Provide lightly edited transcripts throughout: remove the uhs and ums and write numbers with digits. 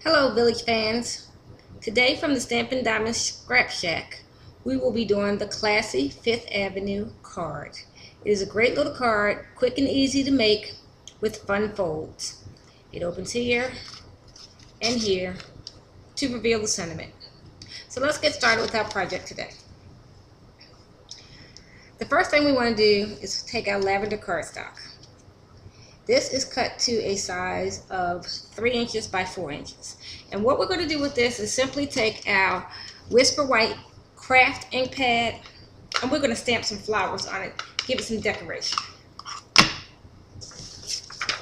Hello Village fans. Today from the Stampin' Diamond Scrap Shack, we will be doing the classy 5th Avenue card. It is a great little card, quick and easy to make with fun folds. It opens here and here to reveal the sentiment. So let's get started with our project today. The first thing we want to do is take our lavender cardstock. This is cut to a size of 3 inches by 4 inches. And what we're going to do with this is simply take our Whisper White craft ink pad and we're going to stamp some flowers on it, give it some decoration.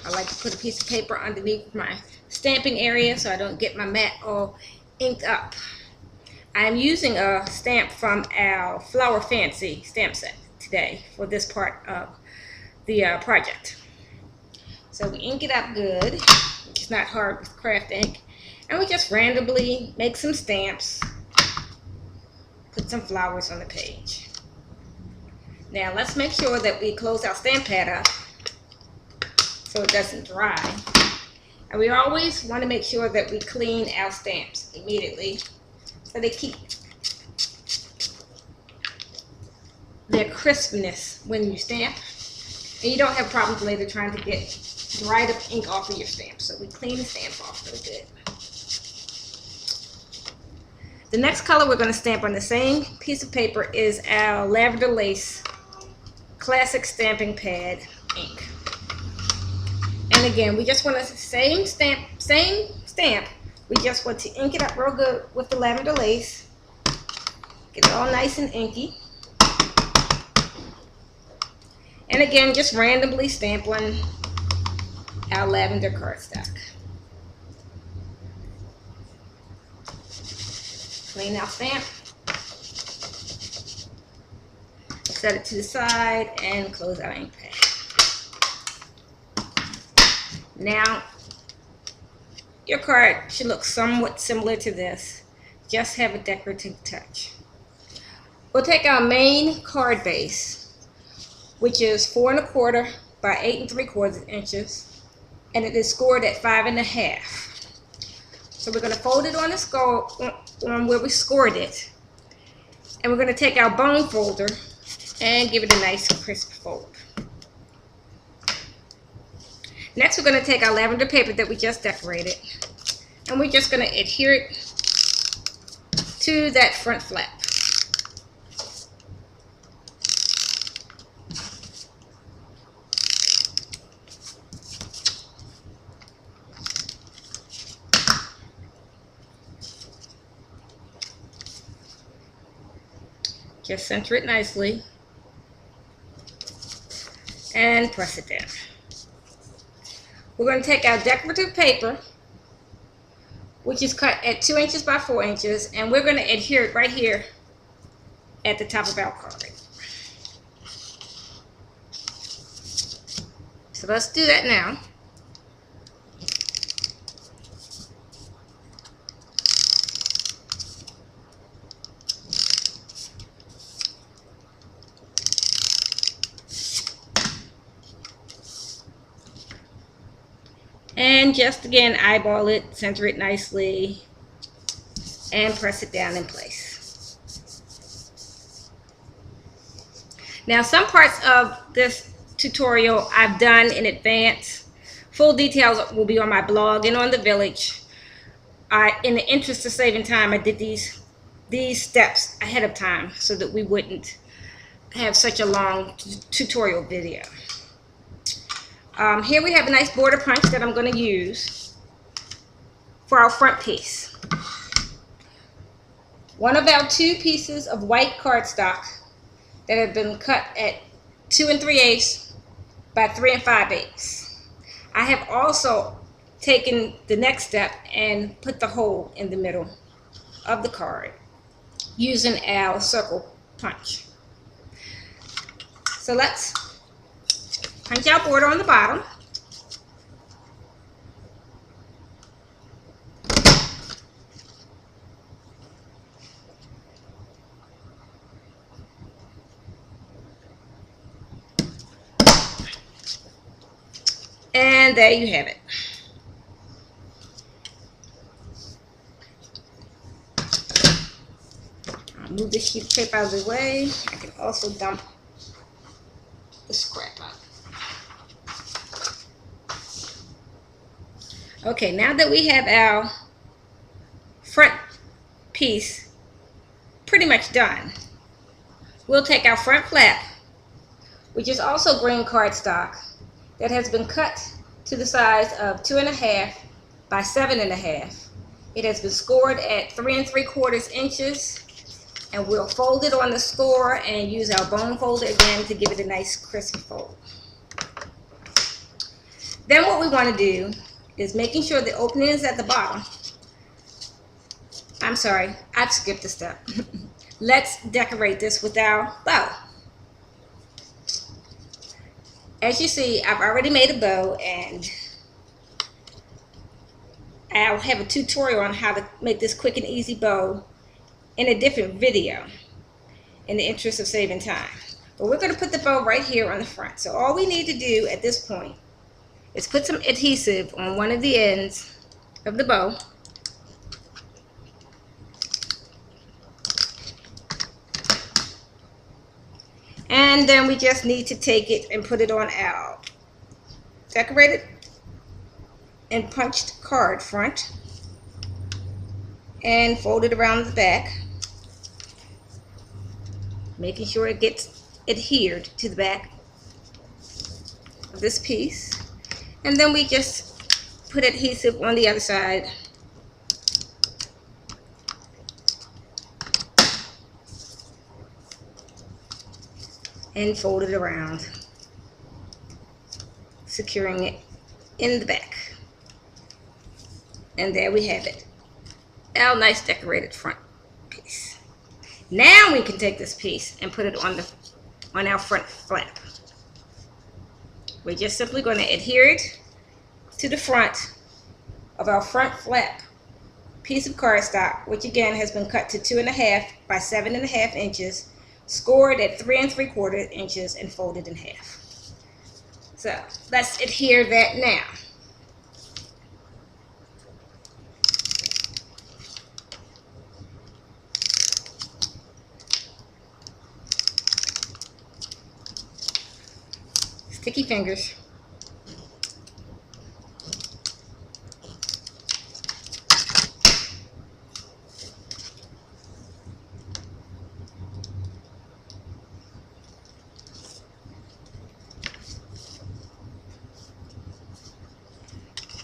I like to put a piece of paper underneath my stamping area so I don't get my mat all inked up. I am using a stamp from our Flower Fancy stamp set today for this part of the project. So we ink it up good. It's not hard with craft ink. And we just randomly make some stamps. Put some flowers on the page. Now let's make sure that we close our stamp pad up so it doesn't dry. And we always want to make sure that we clean our stamps immediately so they keep their crispness when you stamp. And you don't have problems later trying to get dried up ink off of your stamp. So we clean the stamp off real good. The next color we're going to stamp on the same piece of paper is our Lavender Lace Classic Stamping Pad ink. And again, we just want to same stamp. We just want to ink it up real good with the Lavender Lace. Get it all nice and inky. And again, just randomly stamp on our lavender cardstock. Clean our stamp. Set it to the side and close our ink pad. Now, your card should look somewhat similar to this. Just have a decorative touch. We'll take our main card base, which is 4 1/4 by 8 3/4 inches. And it is scored at 5 1/2. So we're going to fold it on the score on where we scored it. And we're going to take our bone folder and give it a nice crisp fold. Next we're going to take our lavender paper that we just decorated. And we're just going to adhere it to that front flap. Just center it nicely and press it down. We're going to take our decorative paper, which is cut at 2 inches by 4 inches, and we're going to adhere it right here at the top of our card. So let's do that now. And just again eyeball it, center it nicely, and press it down in place. Now some parts of this tutorial I've done in advance. Full details will be on my blog and on the Village. In the interest of saving time, I did these steps ahead of time so that we wouldn't have such a long tutorial video. Here we have a nice border punch that I'm going to use for our front piece. One of our 2 pieces of white cardstock that have been cut at 2 3/8 by 3 5/8. I have also taken the next step and put the hole in the middle of the card using our circle punch. So let's punch our border on the bottom. And there you have it. Move this sheet of tape out of the way. I can also dump the scrap out. Okay, now that we have our front piece pretty much done, we'll take our front flap, which is also green cardstock that has been cut to the size of 2.5 by 7.5. It has been scored at 3 3/4 inches, and we'll fold it on the score and use our bone folder again to give it a nice crisp fold. Then what we want to do is making sure the opening is at the bottom. I'm sorry, I've skipped a step. Let's decorate this with our bow. As you see, I've already made a bow, and I'll have a tutorial on how to make this quick and easy bow in a different video in the interest of saving time. But we're going to put the bow right here on the front. So all we need to do at this point is put some adhesive on one of the ends of the bow. And then we just need to take it and put it on our decorated and punched card front and fold it around the back, making sure it gets adhered to the back of this piece. And then we just put adhesive on the other side and fold it around, securing it in the back. And there we have it, our nice decorated front piece. Now we can take this piece and put it on our front flap. We're just simply going to adhere it to the front of our front flap piece of cardstock, which again has been cut to 2.5 by 7.5 inches, scored at 3 3/4 inches, and folded in half. So let's adhere that now. Sticky fingers.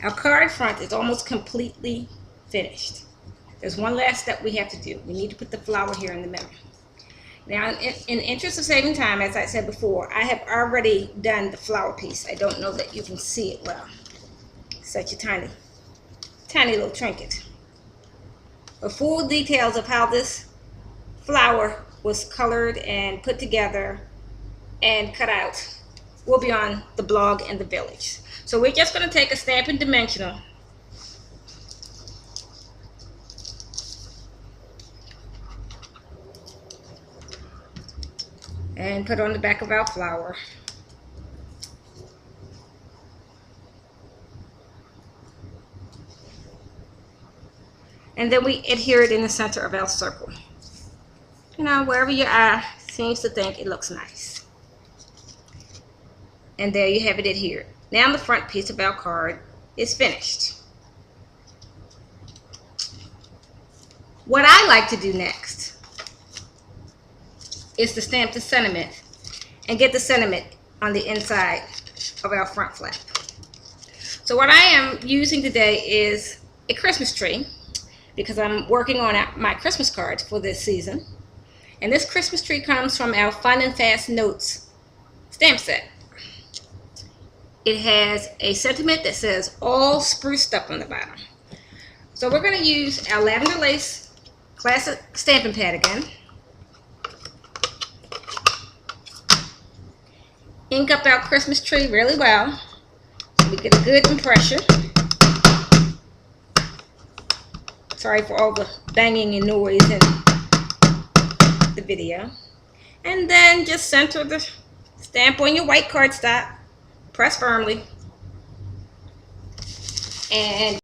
Our card front is almost completely finished. There's one last step we have to do. We need to put the flower here in the middle. Now, in the interest of saving time, as I said before, I have already done the flower piece. I don't know that you can see it well. Such a tiny, tiny little trinket. The full details of how this flower was colored and put together and cut out will be on the blog and the village. So we're just going to take a Stampin' Dimensional and put on the back of our flower. And then we adhere it in the center of our circle. You know, wherever your eye seems to think it looks nice. And there you have it adhered. Now the front piece of our card is finished. What I like to do next is to stamp the sentiment and get the sentiment on the inside of our front flap. So what I am using today is a Christmas tree, because I'm working on my Christmas cards for this season. And this Christmas tree comes from our Fun and Fast Notes stamp set. It has a sentiment that says all spruced up on the bottom. So we're going to use our Lavender Lace Classic Stampin' Pad again. Ink up our Christmas tree really well so we get a good impression. Sorry for all the banging and noise in the video. And then just center the stamp on your white cardstock. Press firmly. And